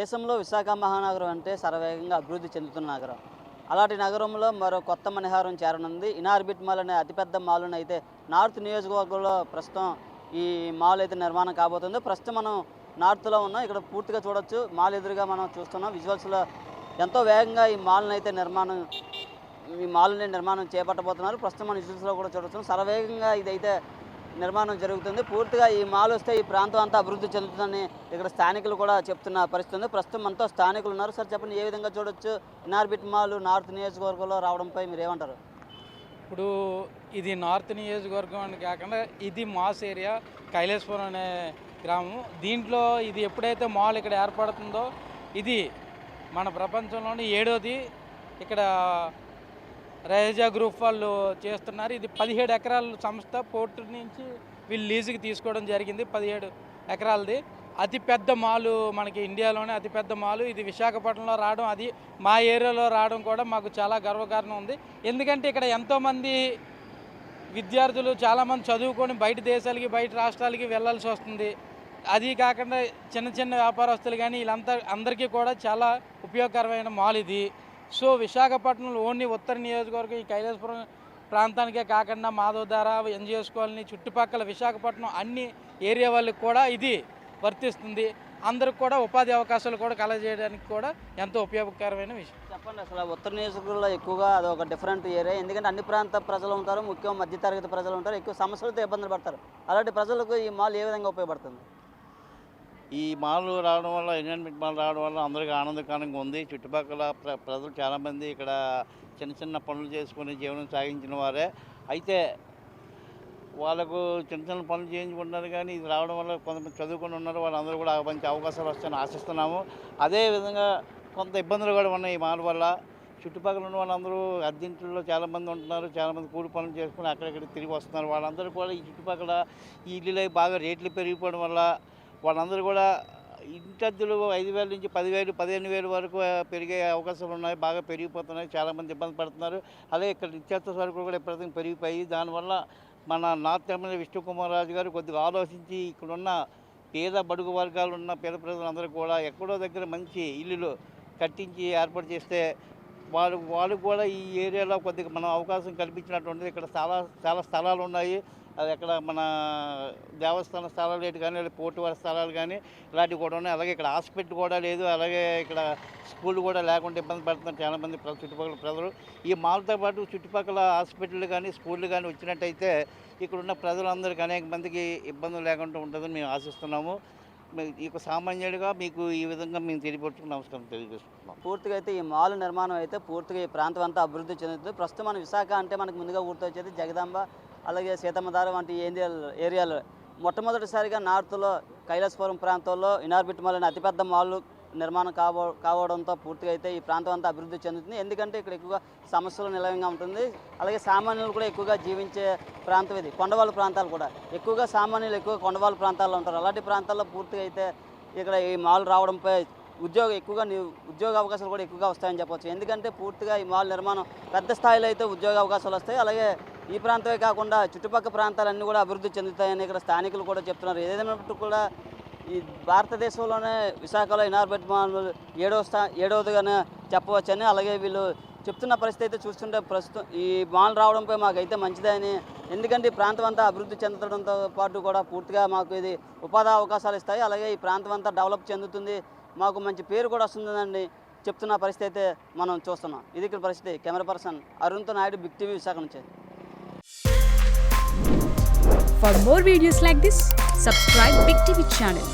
దేశంలో విశాఖ మహానగరం అంటే శరవేగంగా అభివృద్ధి చెందుతున్న నగరం. అలాంటి నగరంలో మరో కొత్త మణిహారం చేరనుంది. ఇనార్బిట్ మాల్ అనే అతిపెద్ద మాల్ను అయితే నార్త్ నియోజకవర్గంలో ప్రస్తుతం ఈ మాల్ అయితే నిర్మాణం కాబోతుంది. ప్రస్తుతం మనం నార్త్లో ఉన్నాం. ఇక్కడ పూర్తిగా చూడొచ్చు. మాల్ ఎదురుగా మనం చూస్తున్నాం. విజువల్స్లో ఎంతో వేగంగా ఈ మాల్ని నిర్మాణం చేపట్టబోతున్నారు. ప్రస్తుతం మన విజువల్స్లో కూడా చూడొచ్చు. శరవేగంగా ఇదైతే నిర్మాణం జరుగుతుంది. పూర్తిగా ఈ మాల్ వస్తే ఈ ప్రాంతం అంతా అభివృద్ధి చెందుతుందని ఇక్కడ స్థానికులు కూడా చెప్తున్న పరిస్థితి ఉంది. ప్రస్తుతం మనతో స్థానికులు ఉన్నారు. సార్ చెప్పండి, ఏ విధంగా చూడొచ్చు ఇనార్బిట్ మాల్ నార్త్ నియోజకవర్గంలో రావడంపై మీరు ఏమంటారు? ఇప్పుడు ఇది నార్త్ నియోజకవర్గం అని కాకుండా ఇది మాస్ ఏరియా, కైలాసపురం అనే గ్రామం. దీంట్లో ఇది ఎప్పుడైతే మాల్ ఇక్కడ ఏర్పడుతుందో ఇది మన ప్రపంచంలోని 7వది. ఇక్కడ రైజా గ్రూప్ వాళ్ళు చేస్తున్నారు. ఇది 17 ఎకరాల సంస్థ పోర్టు నుంచి వీళ్ళు లీజుకి తీసుకోవడం జరిగింది. 17 ఎకరాలది అతిపెద్ద మాలు, మనకి ఇండియాలోనే అతిపెద్ద మాలు. ఇది విశాఖపట్నంలో రావడం, అది మా ఏరియాలో రావడం కూడా మాకు చాలా గర్వకారణం ఉంది. ఎందుకంటే ఇక్కడ ఎంతోమంది విద్యార్థులు చాలామంది చదువుకొని బయట దేశాలకి, బయట రాష్ట్రాలకి వెళ్ళాల్సి వస్తుంది. అది కాకుండా చిన్న చిన్న వ్యాపారస్తులు కానీ అందరికీ కూడా చాలా ఉపయోగకరమైన మాల్ ఇది. సో విశాఖపట్నంలో ఓన్లీ ఉత్తర నియోజకవర్గం ఈ కైలాసపురం ప్రాంతానికే కాకుండా మాధవధార, ఎన్జిఎస్ కాలనీ చుట్టుపక్కల విశాఖపట్నం అన్ని ఏరియా వాళ్ళకి కూడా ఇది వర్తిస్తుంది. అందరికి కూడా ఉపాధి అవకాశాలు కూడా కలగజేయడానికి కూడా ఎంతో ఉపయోగకరమైన విషయం. చెప్పండి, అసలు ఉత్తర నియోజకవర్గంలో ఎక్కువగా అది ఒక డిఫరెంట్ ఏరియా. ఎందుకంటే అన్ని ప్రాంత ప్రజలు ఉంటారు, ముఖ్యంగా మధ్యతరగతి ప్రజలు ఉంటారు, ఎక్కువ సమస్యలతో ఇబ్బందులు పడతారు. అలాంటి ప్రజలకు ఈ మాల్ ఏ విధంగా ఉపయోగపడుతుంది? ఈ మాల్ రావడం వల్ల, ఇనార్బిట్ మాల్ రావడం వల్ల అందరికీ ఆనందకరంగా ఉంది. చుట్టుపక్కల ప్రజలు చాలామంది ఇక్కడ చిన్న చిన్న పనులు చేసుకుని జీవనం సాగించిన వారే. అయితే వాళ్ళకు చిన్న చిన్న పనులు చేయించుకుంటున్నారు. కానీ ఇది రావడం వల్ల కొంతమంది చదువుకుని ఉన్నారు, వాళ్ళందరూ కూడా మంచి అవకాశాలు వస్తాయని ఆశిస్తున్నాము. అదేవిధంగా కొంత ఇబ్బందులు కూడా ఉన్నాయి ఈ మాల్ వల్ల. చుట్టుపక్కల ఉన్న వాళ్ళందరూ అద్దెంట్లో చాలామంది ఉంటున్నారు, చాలామంది కూలి పనులు చేసుకుని అక్కడక్కడ తిరిగి వస్తున్నారు. వాళ్ళందరూ కూడా ఈ చుట్టుపక్కల ఈ ఇల్లులై బాగా రేట్లు పెరిగిపోవడం వల్ల వాళ్ళందరూ కూడా ఇంటద్దెలు 5,000 నుంచి 10,000, 15,000 వరకు పెరిగే అవకాశాలు ఉన్నాయి. బాగా పెరిగిపోతున్నాయి. చాలామంది ఇబ్బంది పడుతున్నారు. అలాగే ఇక్కడ నిత్యావసర సరుకులు కూడా ఎప్పటికీ పెరిగిపోయి, దానివల్ల మన నార్త్ ఎమ్మెల్యే విష్ణుకుమార్ రాజు గారు కొద్దిగా ఆలోచించి ఇక్కడున్న పేద బడుగు వర్గాలు ఉన్న పేద ప్రజలందరూ కూడా ఎక్కడో దగ్గర మంచి ఇల్లులు కట్టించి ఏర్పాటు చేస్తే వాళ్ళు కూడా ఈ ఏరియాలో కొద్దిగా మనం అవకాశం కల్పించినటువంటిది. ఇక్కడ చాలా స్థలాలు ఉన్నాయి. అది ఎక్కడ మన దేవస్థాన స్థలాలు లేదు కానీ, పోర్టు వారి స్థలాలు కానీ ఇలాంటివి కూడా ఉన్నాయి. అలాగే ఇక్కడ హాస్పిటల్ కూడా లేదు. అలాగే ఇక్కడ స్కూల్ కూడా లేకుండా ఇబ్బంది పడుతున్నారు చాలామంది చుట్టుపక్కల ప్రజలు. ఈ మాల్తో పాటు చుట్టుపక్కల హాస్పిటల్ కానీ, స్కూళ్ళు కానీ వచ్చినట్టయితే ఇక్కడున్న ప్రజలందరికీ అనేక మందికి ఇబ్బందులు లేకుండా ఉంటుందని మేము ఆశిస్తున్నాము. ఇక సామాన్యుడిగా మీకు ఈ విధంగా మేము తెలియపరుచుకుని నమస్కారం తెలియజేస్తున్నాం. పూర్తిగా అయితే ఈ మాల్ నిర్మాణం అయితే పూర్తిగా ఈ ప్రాంతం అంతా అభివృద్ధి చెందుతుంది. ప్రస్తుతం మన విశాఖ అంటే మనకు ముందుగా గుర్తొచ్చేది జగదాంబ, అలాగే సీతమ్మధార వంటి ఏరియాలో మొట్టమొదటిసారిగా నార్త్లో కైలాసపురం ప్రాంతంలో ఇనార్బిట్ మాల్ అనే అతిపెద్ద మాల్ నిర్మాణం కావడంతో పూర్తిగా అయితే ఈ ప్రాంతం అంతా అభివృద్ధి చెందుతుంది. ఎందుకంటే ఇక్కడ ఎక్కువగా సమస్యలు నిలయంగా ఉంటుంది. అలాగే సామాన్యులు కూడా ఎక్కువగా జీవించే ప్రాంతం ఇది. కొండవాళ్ళ ప్రాంతాలు కూడా ఎక్కువగా సామాన్యులు ఎక్కువ కొండవాళ్ళ ప్రాంతాల్లో ఉంటారు. అలాంటి ప్రాంతాల్లో పూర్తిగా అయితే ఇక్కడ ఈ మాల్ రావడంపై ఉద్యోగ అవకాశాలు కూడా ఎక్కువగా వస్తాయని చెప్పవచ్చు. ఎందుకంటే పూర్తిగా ఈ మాల్ నిర్మాణం పెద్ద స్థాయిలో అయితే ఉద్యోగ అవకాశాలు వస్తాయి. అలాగే ఈ ప్రాంతమే కాకుండా చుట్టుపక్కల ప్రాంతాలన్నీ కూడా అభివృద్ధి చెందుతాయని ఇక్కడ స్థానికులు కూడా చెప్తున్నారు. ఏదైనప్పటికీ కూడా ఈ భారతదేశంలోనే విశాఖలో ఇనార్బిట్ మాల్ 7వదిగానే చెప్పవచ్చని, అలాగే వీళ్ళు చెప్తున్న పరిస్థితి అయితే చూస్తుంటే ప్రస్తుతం ఈ మాల్ రావడంపై మాకైతే మంచిదని. ఎందుకంటే ఈ ప్రాంతం అంతా అభివృద్ధి చెందడంతో పాటు కూడా పూర్తిగా మాకు ఇది ఉపాధి అవకాశాలు ఇస్తాయి. అలాగే ఈ ప్రాంతం అంతా డెవలప్ చెందుతుంది, మాకు మంచి పేరు కూడా వస్తుందని చెప్తున్న పరిస్థితి అయితే మనం చూస్తున్నాం. ఇది ఇక్కడ పరిస్థితి. కెమెరా పర్సన్ అరుణ్తో నాయుడు, బిగ్ టీవీ విశాఖ నుంచి. For more videos like this, subscribe Big TV channel.